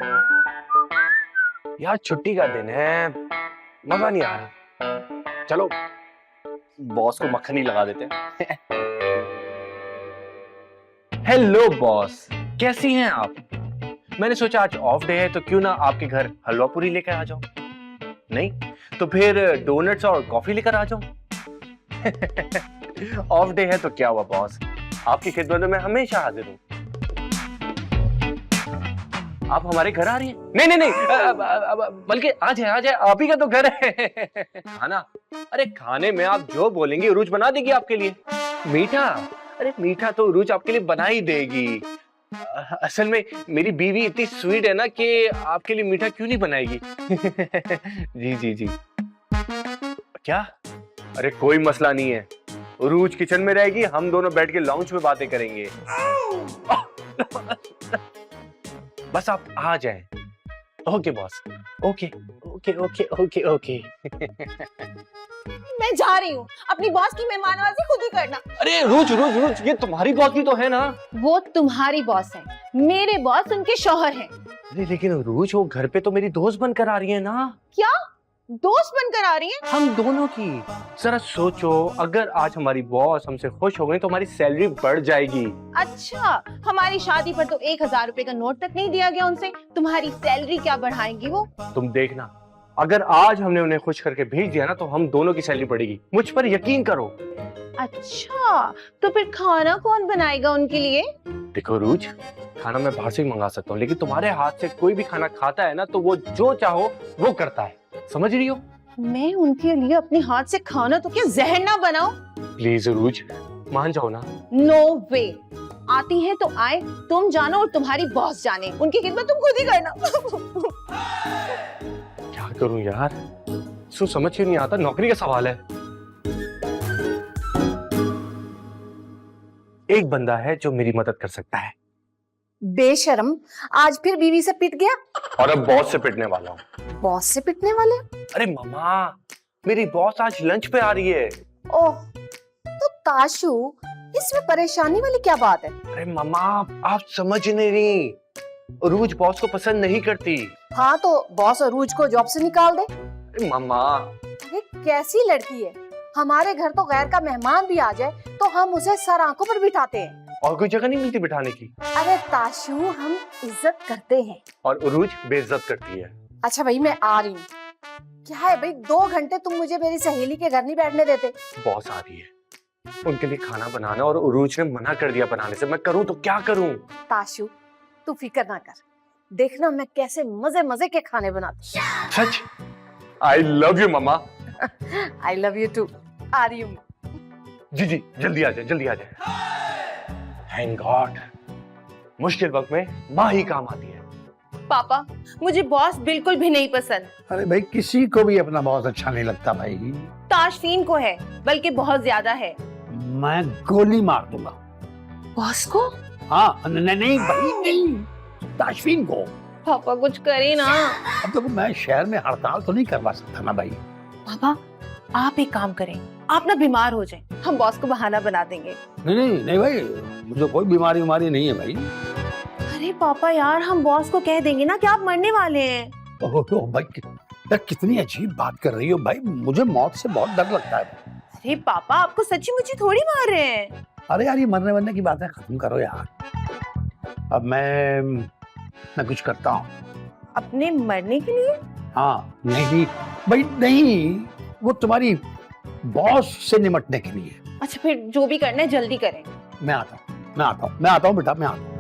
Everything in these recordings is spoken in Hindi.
यार छुट्टी का दिन है, मजा नहीं आ रहा। चलो बॉस को मक्खन ही लगा देते हैं। हेलो बॉस, कैसी हैं आप? मैंने सोचा आज ऑफ डे है तो क्यों ना आपके घर हलवा पूरी लेकर आ जाऊं। नहीं तो फिर डोनट्स और कॉफी लेकर आ जाऊं। ऑफ डे है तो क्या हुआ बॉस, आपकी खिदमत में हमेशा हाजिर हूं। आप हमारे घर आ रही हैं? नहीं नहीं नहीं, बल्कि आ जाए, आप ही का तो घर है। खाना? अरे खाने में आप जो बोलेंगे उरूज बना देगी आपके लिए। मीठा? अरे मीठा तो उरूज आपके लिए बना ही देगी। असल में मेरी बीवी इतनी स्वीट है ना कि आपके लिए मीठा क्यों नहीं बनाएगी। जी जी जी। क्या? अरे कोई मसला नहीं है, उरूज किचन में रहेगी, हम दोनों बैठ के लाउंज में बातें करेंगे। बस आप आ जाएं। Okay boss, okay okay okay okay okay. मैं जा रही हूँ, अपनी बॉस की मेहमानवाजी खुद ही करना। अरे रोज रोज रोज, ये तुम्हारी बॉस भी तो है ना। वो तुम्हारी बॉस है, मेरे बॉस उनके शौहर हैं। अरे लेकिन रोज वो घर पे तो मेरी दोस्त बनकर आ रही है ना। क्या दोस्त बनकर आ रही है? हम दोनों की। जरा सोचो, अगर आज हमारी बॉस हमसे खुश हो गई तो हमारी सैलरी बढ़ जाएगी। अच्छा, हमारी शादी पर तो 1000 रुपए का नोट तक नहीं दिया गया उनसे, तुम्हारी सैलरी क्या बढ़ाएंगी वो? तुम देखना, अगर आज हमने उन्हें खुश करके भेज दिया ना तो हम दोनों की सैलरी बढ़ेगी, मुझ पर यकीन करो। अच्छा, तो फिर खाना कौन बनाएगा उनके लिए? देखो रूज, खाना मैं बाहर से ही मंगा सकता हूँ, लेकिन तुम्हारे हाथ से कोई भी खाना खाता है ना तो वो जो चाहो वो करता है, समझ रही हो? मैं उनके लिए अपने हाथ से खाना तो क्या जहर ना बनाऊं? प्लीज रूज, मान जाओ ना। नो वे, आती है तो आए, तुम जानो और तुम्हारी बॉस जाने, उनकी खिदमत तुम खुद ही करना। क्या करूं यार, सो समझ ही नहीं आता, नौकरी का सवाल है। एक बंदा है जो मेरी मदद कर सकता है। बेशरम, आज फिर बीवी से पिट गया और अब बॉस से पिटने वाला हूँ। बॉस से पिटने वाले? अरे मामा, मेरी बॉस आज लंच पे आ रही है। ओह, तो ताशु, इसमें परेशानी वाली क्या बात है? अरे मामा, आप समझ नहीं रही, रूज बॉस को पसंद नहीं करती। हाँ तो बॉस अरूज को जॉब से निकाल दे। अरे मामा, अरे कैसी लड़की है, हमारे घर तो गैर का मेहमान भी आ जाए तो हम उसे सर आंखों पर बिठाते हैं। और कोई जगह नहीं मिलती बिठाने की। अरे ताशु, हम इज्जत करते हैं और उरूज बेइज्जत करती है। अच्छा भाई, मैं आ रही हूँ। क्या है भाई, 2 घंटे तुम मुझे मेरी सहेली के घर नहीं बैठने देते? बॉस आ रही है, उनके लिए खाना बनाना, और उरूज ने मना कर दिया बनाने से। मैं करूँ तो क्या करूँ? ताशु, तू फिक्र ना कर, देखना मैं कैसे मजे मजे के खाने बनाती हूँ। सच? I love you mama. I love you too. आ रही हूँ। जी जी, जल्दी आ जाए, जल्दी आ जाए। थैंक गॉड, मुश्किल वक्त में माँ ही काम आती है। पापा, मुझे बॉस बिल्कुल भी नहीं पसंद। अरे भाई, किसी को भी अपना बॉस अच्छा नहीं लगता भाई। ताशफीन को है, बल्कि बहुत ज्यादा है। मैं गोली मार दूंगा। बॉस को? हाँ, नहीं नहीं भाई, नहीं, ताशफीन को। पापा कुछ करे ना। अब देखो, मैं शहर में हड़ताल तो नहीं करवा सकता ना भाई। पापा, आप एक काम करें, आप ना बीमार हो जाएं, हम बॉस को बहाना बना देंगे। नहीं नहीं नहीं भाई, मुझे कोई बीमारी नहीं है भाई। अरे पापा यार, हम बॉस को कह देंगे ना कि आप मरने वाले हैं। ओह भाई, यार कितनी अजीब बात कर रही हो भाई, मुझे मौत से बहुत डर लगता है। अरे पापा, आपको सच्ची मुच्ची थोड़ी मार रहे हैं। अरे यार, ये मरने की बातें खत्म करो यार। अब मैं कुछ करता हूँ। अपने मरने के लिए? हाँ, नहीं भाई, नहीं, वो तुम्हारी बॉस से निपटने के लिए। अच्छा, फिर जो भी करना है जल्दी करें। मैं आता हूँ बेटा, मैं आता हूँ।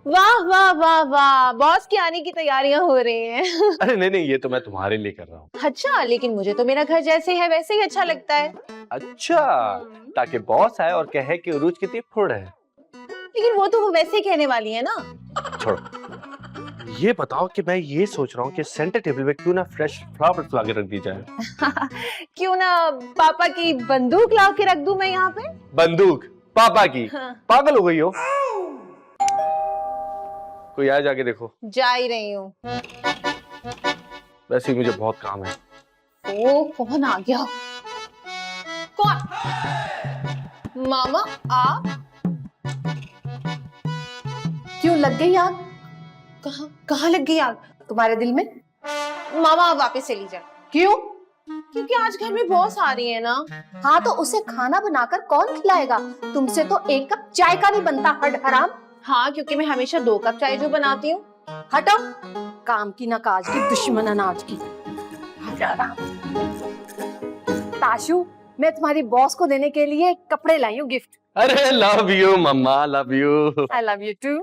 वाह वाह वाह वाह, बॉस के आने की तैयारियां हो रही हैं। अरे नहीं नहीं, ये तो मैं तुम्हारे लिए कर रहा हूँ। अच्छा, लेकिन मुझे तो मेरा घर जैसे है वैसे ही अच्छा लगता है। अच्छा, ताकि बॉस आए और कहे कि उरूज कितनी फुड़ है। लेकिन वो तो वो वैसे ही कहने वाली है ना। छोड़ो, ये बताओ कि मैं ये सोच रहा हूँ कि सेंटर टेबल पे क्यों ना फ्रेश फ्लावर्स लाके रख दी जाए। क्यों ना पापा की बंदूक ला के रख दूं मैं यहाँ पे? बंदूक? पापा की? हाँ। पागल हो गई हो? कोई आया, जाके देखो। जा ही रही हूँ। वैसे ही मुझे बहुत काम है। ओ, कौन आ गया? कौन? मामा आप क्यों लग गई आग कहाँ कहाँ लग गई आग? तुम्हारे दिल में? मामा आप वापस चली जाए। क्यों? क्योंकि आज घर में बॉस आ रही है ना। हाँ तो उसे खाना बनाकर कौन खिलाएगा? तुमसे तो एक कप चाय का नहीं बनता, हड हराम। हाँ क्योंकि मैं हमेशा 2 कप चाय जो बनाती हूँ। हटो, काम की ना काज की, दुश्मन अनाज की। ताशु, मैं तुम्हारी बॉस को देने के लिए कपड़े लाई हूँ, गिफ्ट। अरे लव यू मम्मा, love you. I love you too.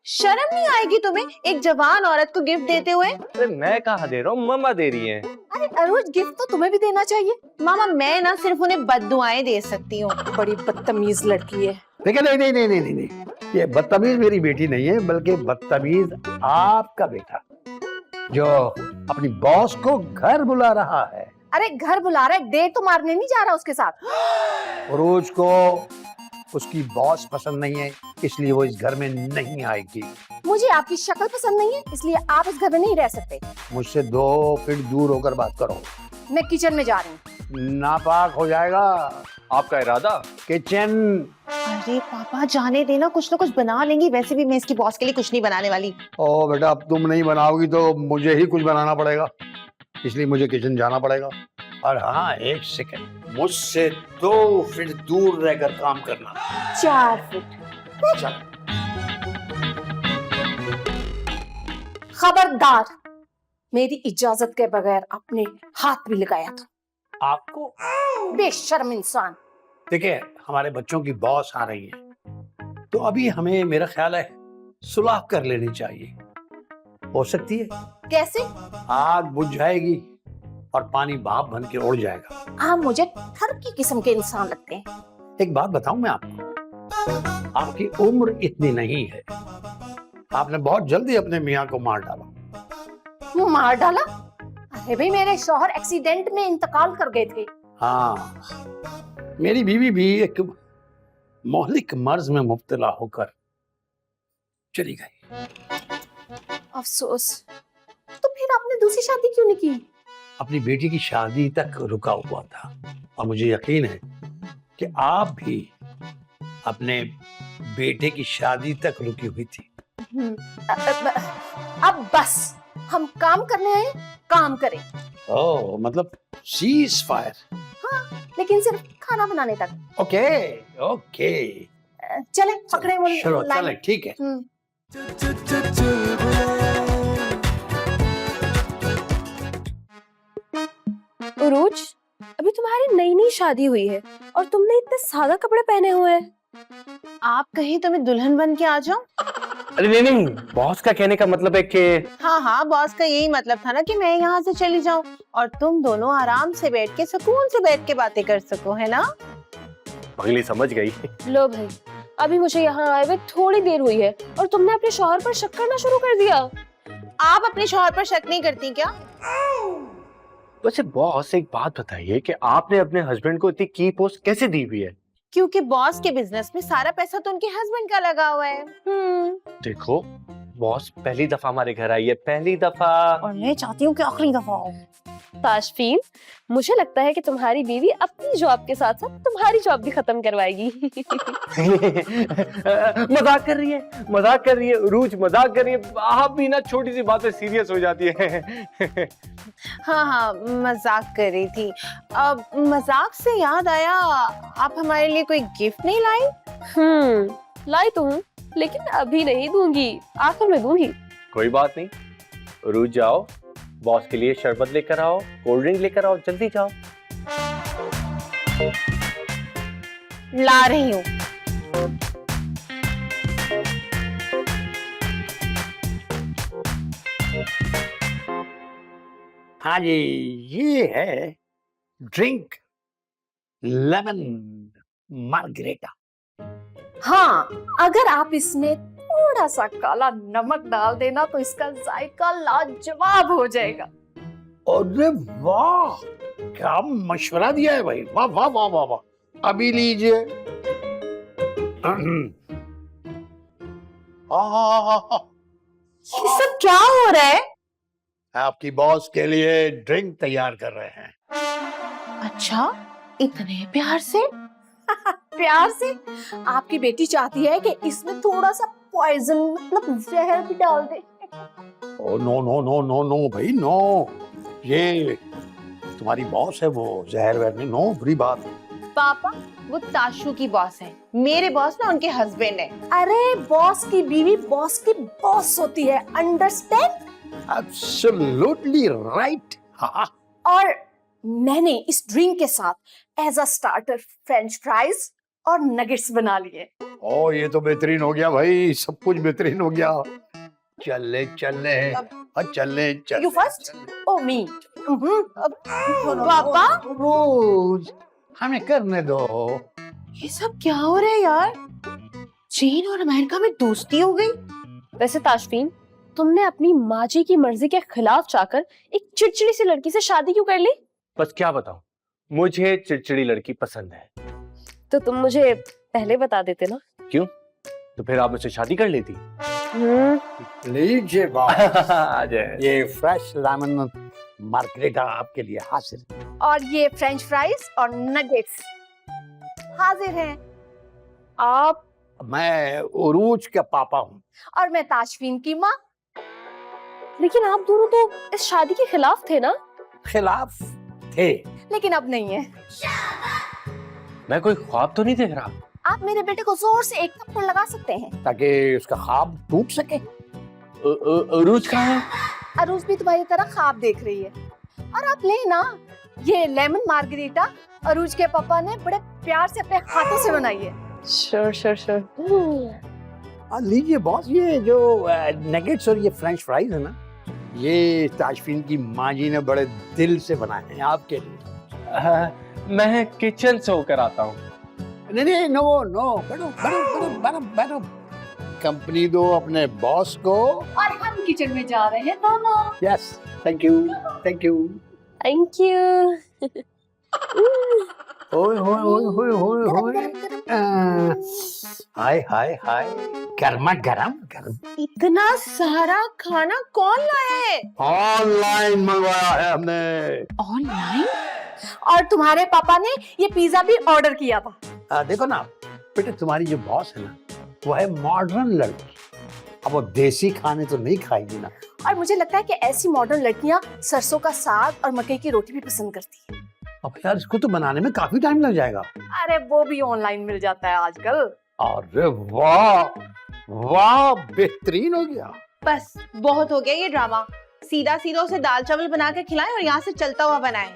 शर्म नहीं आएगी तुम्हें एक जवान औरत को गिफ्ट देते हुए? अरे मैं कहाँ दे रहा हूँ, मम्मा दे रही हैं। अरे अरुज, गिफ्ट तो तुम्हें भी देना चाहिए। मामा मैं ना सिर्फ उन्हें बद्दुआएं दे सकती हूँ। बड़ी बदतमीज लड़की है। देखिए नहीं नहीं नहीं नहीं नहीं नहीं, ये बदतमीज मेरी बेटी नहीं है, बल्कि बदतमीज आपका बेटा जो अपनी बॉस को घर बुला रहा है। अरे घर बुला रहा है, डेट तो मारने नहीं जा रहा उसके साथ। रोज को उसकी बॉस पसंद नहीं है, इसलिए वो इस घर में नहीं आएगी। मुझे आपकी शक्ल पसंद नहीं है, इसलिए आप इस घर में नहीं रह सकते। मुझसे 2 फीट दूर होकर बात करो। मैं किचन में जा रही हूँ। नापाक हो जाएगा। आपका इरादा? किचन। अरे पापा जाने देना, कुछ ना कुछ बना लेंगी। वैसे भी मैं इसकी बॉस के लिए कुछ नहीं बनाने वाली। ओ बेटा, अब तुम नहीं बनाओगी तो मुझे ही कुछ बनाना पड़ेगा, इसलिए मुझे किचन जाना पड़ेगा। और हाँ, 1 सेकंड, मुझसे 2 फीट दूर रहकर काम करना। 4 फीट। चल। खबरदार, मेरी इजाजत के बगैर अपने हाथ भी लगाया तो। आपको बेशर्म इंसान। देखिए, हमारे बच्चों की बॉस आ रही है, तो अभी हमें, मेरा ख्याल है, सुलह कर लेनी चाहिए। हो सकती है कैसे? आग बुझ जाएगी और पानी भाप बन के उड़ जाएगा। आप मुझे ठरकी किस्म के इंसान लगते हैं। एक बात बताऊं मैं आपको, आपकी उम्र इतनी नहीं है, आपने बहुत जल्दी अपने मियाँ को मार डाला। मार डाला? अरे भाई, मेरे शौहर एक्सीडेंट में इंतकाल कर गए थे। हाँ, मेरी बीवी भी एक मोहलिक मर्ज में मुब्तला होकर चली गई। अफसोस। तो फिर आपने दूसरी शादी क्यों नहीं की? अपनी बेटी की शादी तक रुका हुआ था, और मुझे यकीन है कि आप भी अपने बेटे की शादी तक रुकी हुई थी। अब बस, हम काम करने आए, काम करें। ओह, मतलब सीज फायर। हाँ, लेकिन सिर्फ खाना बनाने तक। ओके ओके, चले पकड़े वो चलो लाइन। चले, ठीक है। उरूज, अभी तुम्हारी नई नई शादी हुई है और तुमने इतने सादा कपड़े पहने हुए हैं। आप कहीं तो मैं दुल्हन बन के आ जाऊं? अरे नहीं नहीं, बॉस का कहने का मतलब है कि हाँ हाँ, बॉस का यही मतलब था ना कि मैं यहाँ से चली जाऊं और तुम दोनों आराम से बैठ के, सुकून से बैठ के बातें कर सको, है ना? अगली समझ गई। लो भाई, अभी मुझे यहाँ आए हुए थोड़ी देर हुई है और तुमने अपने शौहर पर शक करना शुरू कर दिया। आप अपने शौहर पर शक नहीं करती क्या? वैसे बॉस, एक बात बताइए कि आपने अपने हस्बैंड को इतनी की पोस्ट कैसे दी हुई है? क्योंकि बॉस के बिजनेस में सारा पैसा तो उनके हस्बैंड का लगा हुआ है। देखो, बॉस पहली दफा हमारे घर आई है, पहली दफा। और मैं चाहती हूँ कि आखिरी दफा हो। ताशफीन, मुझे लगता है कि तुम्हारी बीवी अपनी जॉब के साथ साथ तुम्हारी जॉब भी खत्म करवाएगी। मजाक कर रही है, मजाक कर रही है रूज, मजाक कर रही है। आप भी ना छोटी सी बात पे सीरियस हो जाती है। हाँ हाँ, मजाक कर रही थी। अब मजाक से याद आया, आप हमारे लिए कोई गिफ्ट नहीं लाई? लाई तो हूँ, लेकिन अभी नहीं दूंगी, आखिर में दूंगी। कोई बात नहीं, रूज जाओ, बॉस के लिए शरबत लेकर आओ, कोल्ड ड्रिंक लेकर आओ, जल्दी जाओ। ला रही हूँ। हाँ जी, ये है ड्रिंक लेमन मार्गरेटा। हाँ, अगर आप इसमें थोड़ा सा काला नमक डाल देना तो इसका जायका लाजवाब हो जाएगा। अरे वाह, क्या मशवरा दिया है भाई, वाह वाह वाह वाह वाह। अभी लीजिए। ये सब क्या हो रहा है? आपकी बॉस के लिए ड्रिंक तैयार कर रहे हैं। अच्छा, इतने प्यार से? प्यार से। आपकी बेटी चाहती है कि इसमें थोड़ा सा पॉइजन मतलब जहर भी डाल दे। Oh no no no no no भाई नो, ये तुम्हारी बॉस है, वो जहर वहर नहीं, नो, बुरी बात। पापा वो ताशु की बॉस है, मेरे बॉस ना उनके हस्बैंड है। अरे बॉस की बीवी बॉस की बॉस होती है, अंडरस्टैंड? Absolutely right. हाँ, और मैंने इस ड्रिंक के साथ as a starter french fries और नगेट्स बना लिए। ओ ये तो बेहतरीन हो गया भाई, सब कुछ बेहतरीन हो गया। चले चले चले चले। You first? Oh me. पापा रोज हमें करने दो। ये सब क्या हो रहा है यार? चीन और अमेरिका में दोस्ती हो गई। वैसे ताशफीन, तुमने अपनी माँ जी की मर्जी के खिलाफ जाकर एक चिड़चिड़ी सी लड़की से शादी क्यों कर ली? बस क्या बताऊं, मुझे चिड़चिड़ी लड़की पसंद है। तो तुम मुझे पहले बता देते ना। क्यों? तो फिर आप मुझसे शादी कर लेती। लीजिए बात। आ जाए। ये फ्रेश लेमन मार्गरेटा आपके लिए हासिल। और ये फ्रेंच फ्राइज और नगेट्स हाजिर हैं। आप मैं उरूज का पापा हूँ। और मैं ताशफीन की माँ। लेकिन आप दोनों तो इस शादी के खिलाफ थे ना? खिलाफ थे। लेकिन अब नहीं है। मैं कोई ख्वाब तो नहीं देख रहा? आप मेरे बेटे को जोर से एक थप्पड़ लगा सकते हैं। ताकि उसका ख्वाब टूट सके। अरूज कहाँ है? अरूज भी तुम्हारी तरह ख्वाब देख रही है। और आप ले ना, ये लेमन मार्गरीटा अरूज के पापा ने बड़े प्यार से अपने हाथों से बनाई है। Sure sure sure. लीजिए बॉस, ये जो नगेट्स और ये फ्रेंच फ्राइज है ना, ये ताशफीन की माँ जी ने बड़े दिल से बनाए हैं आपके लिए। मैं किचन से होकर आता हूँ। नहीं नहीं, नो नो, बैठो बैठो बैठो बैठो बैठो। कंपनी दो अपने बॉस को। और हम किचन में जा रहे हैं दोनों। Yes, thank you thank you. Thank you. ओए होए होए होए होए होए। हाय हाय हाय, गर्मा गरम गरम। इतना सारा खाना कौन लाया है? ऑनलाइन मंगवाया है हमने। ऑनलाइन? और तुम्हारे पापा ने ये पिज्जा भी ऑर्डर किया था। देखो ना बेटे, तुम्हारी जो बॉस है ना, वो है मॉडर्न लड़की। अब वो देसी खाने तो नहीं खाएगी ना। और मुझे लगता है कि ऐसी मॉडर्न लड़कियां सरसों का साग और मकई की रोटी भी पसंद करती हैं। अब यार इसको तो बनाने में काफी टाइम लग जाएगा। अरे वो भी ऑनलाइन मिल जाता है आजकल। अरे वाह वाह, बेहतरीन हो गया। बस बहुत हो गया ये ड्रामा। सीधा सीधा उसे दाल चावल बना के खिलाएं और यहाँ से चलता हुआ बनाएं।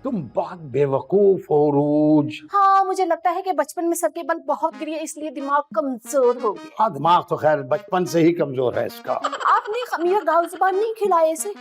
तुम बहुत बेवकूफ हो रूज। हाँ, मुझे लगता है कि बचपन में सर के बल बहुत गिरे, इसलिए दिमाग कमजोर हो गया। हाँ, दिमाग तो खैर बचपन से ही कमजोर है इसका। आपने खमीर दाल ज़ुबान नहीं खिलाए इसे।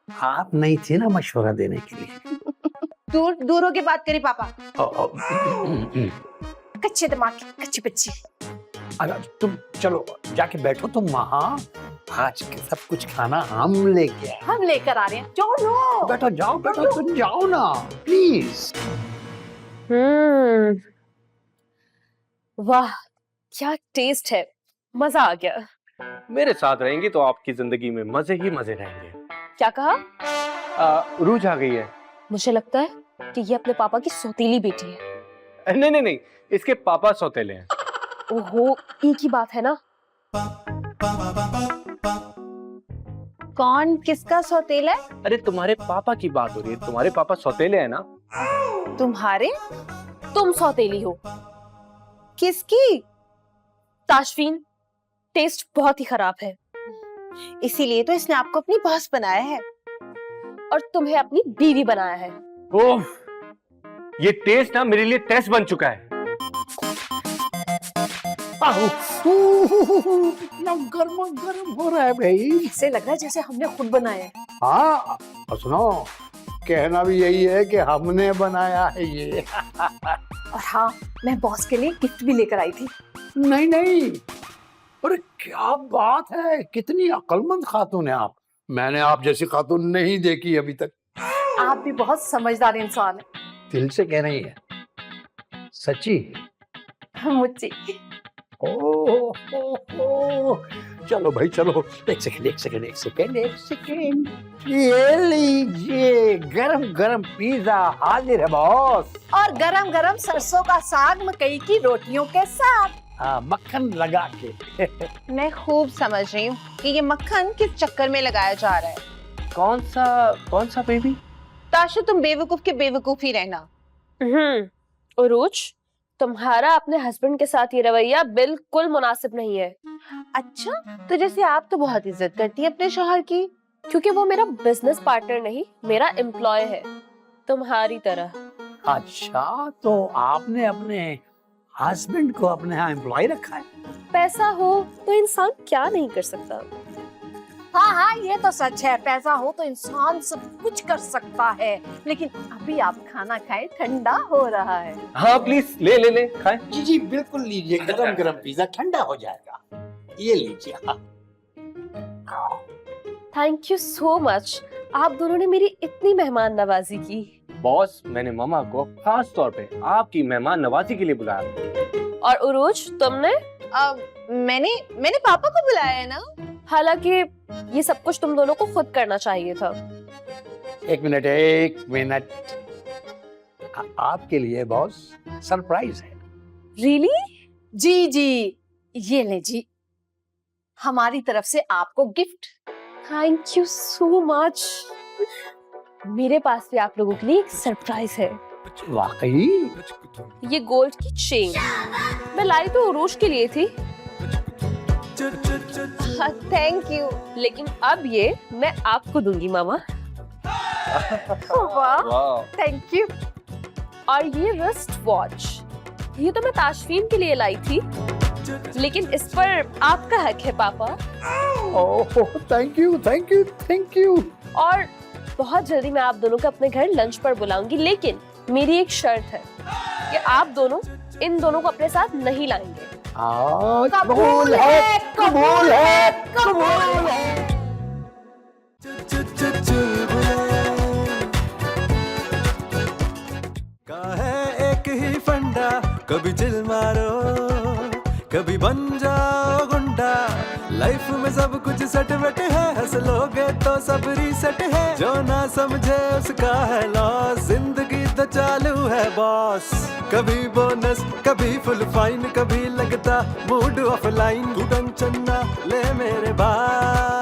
आप नहीं थे ना मशवरा देने के लिए। दूर दूर होके बात करी पापा। कच्चे दिमाग की कच्ची बच्ची। अगर तुम चलो जाके बैठो तुम वहाँ। आज के सब कुछ खाना हम लेके आए। हम लेकर आ रहे हैं। जाओ बैठो जाओ बैठो, तुम जाओ ना प्लीज। वाह क्या टेस्ट है, मजा आ गया। मेरे साथ रहेंगी तो आपकी जिंदगी में मजे ही मजे रहेंगे। क्या कहा? रूज आ गई है। मुझे लगता है कि ये अपने पापा की सौतीली बेटी है। नहीं नहीं नहीं, इसके पापा सौतेले हैं। ओहो, एक ही बात है ना। कौन किसका सौतेला है? अरे तुम्हारे पापा की बात हो रही है, तुम्हारे पापा सौतेले हैं ना। तुम्हारे? तुम सौतेली हो। किसकी? ताशफीन, टेस्ट बहुत ही खराब है। इसीलिए तो इसने आपको अपनी बॉस बनाया है। और तुम्हें अपनी बीवी बनाया है। ओह, ये टेस्ट ना मेरे लिए टेस्ट बन चुका है। इतना गर्मा गर्म हो रहा है भाई। ऐसे लग रहा है जैसे हमने खुद बनाया है। हाँ, और सुनो, कहना भी यही है कि हमने बनाया है ये। और हाँ, मैं बॉस के लिए गिफ्ट भी लेकर आई थी। नहीं नहीं, अरे क्या बात है, कितनी अक्लमंद खातून है आप। मैंने आप जैसी खातून नहीं देखी अभी तक। आप भी बहुत समझदार इंसान है। दिल से कह रही है? सच्ची? मुझे ओ, चलो भाई चलो, एक सेकंड। ये लीजिए, गरम गरम पिज्जा हाजिर है बॉस। और गरम गरम सरसों का साग मकई की रोटियों के साथ। हाँ, मक्खन लगा के। मैं खूब समझ रही हूँ कि ये मक्खन किस चक्कर में लगाया जा रहा है। कौन सा बेबी? ताशु, तुम बेवकूफ के बेवकूफ ही रहना। उरूज, तुम्हारा अपने हस्बैंड के साथ ये रवैया बिल्कुल मुनासिब नहीं है। अच्छा, तो जैसे आप तो बहुत इज्जत करती है अपने शौहर की। क्योंकि वो मेरा बिजनेस पार्टनर नहीं, मेरा एम्प्लॉय है, तुम्हारी तरह। अच्छा, तो आपने अपने हस्बैंड को अपने यहाँ एम्प्लॉय रखा है? पैसा हो तो इंसान क्या नहीं कर सकता। हाँ हाँ, ये तो सच है, पैसा हो तो इंसान सब कुछ कर सकता है। लेकिन अभी आप खाना खाएं, ठंडा हो रहा है। हाँ प्लीज, ले खाएं। जी बिल्कुल लीजिए, गरम गरम पिज्जा ठंडा हो जाएगा। ये लीजिए। थैंक यू सो मच, आप दोनों ने मेरी इतनी मेहमान नवाजी की। बॉस, मैंने मामा को खास तौर पे आपकी मेहमान नवाजी के लिए बुलाया। और उरूज, तुमने? मैंने पापा को बुलाया है ना। हालांकि ये सब कुछ तुम दोनों को खुद करना चाहिए था। एक मिनट। आपके लिए बॉस सरप्राइज है। रियली? जी, ये ले जी, हमारी तरफ से आपको gift. Thank you so much. मेरे पास भी आप लोगों के लिए एक सरप्राइज है। वाकई? ये गोल्ड की चेन मैं लाई तो उरूज के लिए थी, थैंक यू। लेकिन अब ये मैं आपको दूंगी मामा। वाह, थैंक यू। और ये रिस्ट वॉच, ये तो मैं ताशफीन के लिए लाई थी, लेकिन इस पर आपका हक है पापा। ओह, थैंक यू। और बहुत जल्दी मैं आप दोनों को अपने घर लंच पर बुलाऊंगी, लेकिन मेरी एक शर्त है कि आप दोनों इन दोनों को अपने साथ नहीं लाएंगे। कबूल है। एक ही फंडा, कभी चिल मारो, कभी बन जाओ गुंडा। लाइफ में सब कुछ सेट वेट है, हंस लोगे तो सब रीसेट है। जो ना समझे उसका है लॉस, जिंदगी तो चालू है बॉस। कभी बोनस, कभी फुल फाइन, कभी लगता मूड ऑफलाइन। तू टेंशन ना ले मेरे भाई,